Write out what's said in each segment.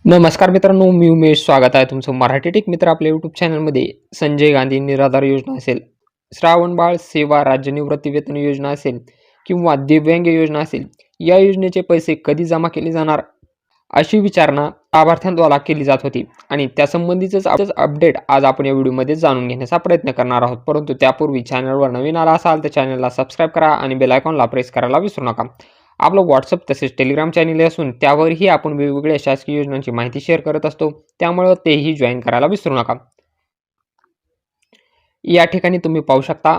नमस्कार मित्रांनो, मी उमेश. स्वागत आहे तुमचं मराठी टेक मित्र आपल्या यूट्यूब चॅनलमध्ये. संजय गांधी निराधार योजना असेल, श्रावणबाळ सेवा राज्य निवृत्ती वेतन योजना असेल किंवा दिव्यांग योजना असेल, या योजनेचे पैसे कधी जमा केले जाणार, अशी विचारणा लाभार्थ्यांद्वारा केली जात होती आणि त्यासंबंधीचंच अपडेट आज आपण या व्हिडिओमध्ये जाणून घेण्याचा प्रयत्न करणार आहोत. परंतु त्यापूर्वी चॅनलवर नवीन आला असाल तर चॅनलला सबस्क्राईब करा आणि बेल आयकॉनला प्रेस करायला विसरू नका. आपलं व्हॉट्सअप तसेच टेलिग्राम चॅनल असून त्यावरही आपण वेगवेगळ्या शासकीय योजनांची माहिती शेअर करत असतो, त्यामुळे तेही जॉईन करायला विसरू नका. या ठिकाणी तुम्ही पाहू शकता,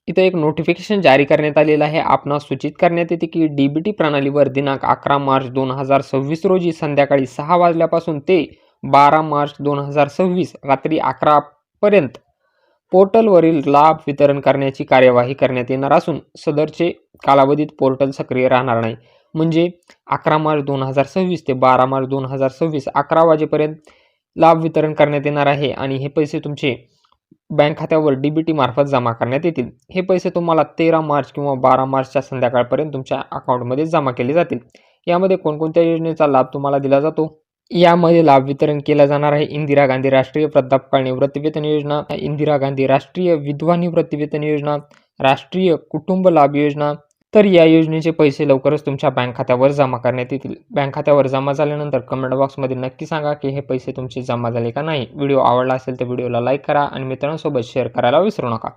इथं एक नोटिफिकेशन जारी करण्यात आलेलं आहे. आपणास सूचित करण्यात येते की डीबीटी प्रणालीवर दिनांक 11 मार्च 2026 रोजी संध्याकाळी 6 वाजल्यापासून ते 12 मार्च 2026 रात्री 11 पर्यंत पोर्टलवरील लाभ वितरण करण्याची कार्यवाही करण्यात येणार असून सदरचे कालावधीत पोर्टल सक्रिय राहणार नाही. म्हणजे 11 मार्च 2026 ते 12 मार्च 2026 11 वाजेपर्यंत लाभ वितरण करण्यात येणार आहे आणि हे पैसे तुमचे बँक खात्यावर डीबीटी मार्फत जमा करण्यात येतील. हे पैसे तुम्हाला 13 मार्च किंवा 12 मार्चच्या संध्याकाळपर्यंत तुमच्या अकाउंटमध्ये जमा केले जातील. यामध्ये कोणकोणत्या योजनेचा लाभ तुम्हाला दिला जातो? यामध्ये लाभ वितरण केला जाणार आहे इंदिरा गांधी राष्ट्रीय वृद्धापकाळ निवृत्तीवेतन योजना, इंदिरा गांधी राष्ट्रीय विधवा निवृत्तीवेतन योजना, राष्ट्रीय कुटुंब लाभ योजना. तर या योजनेचे पैसे लवकरच तुमच्या बँक खात्यावर जमा करण्यात येतील. बँक खात्यावर जमा झाल्यानंतर कमेंट बॉक्समध्ये नक्की सांगा की हे पैसे तुमचे जमा झाले का नाही. व्हिडिओ आवडला असेल तर व्हिडिओला लाईक करा आणि मित्रांसोबत शेअर करायला विसरू नका.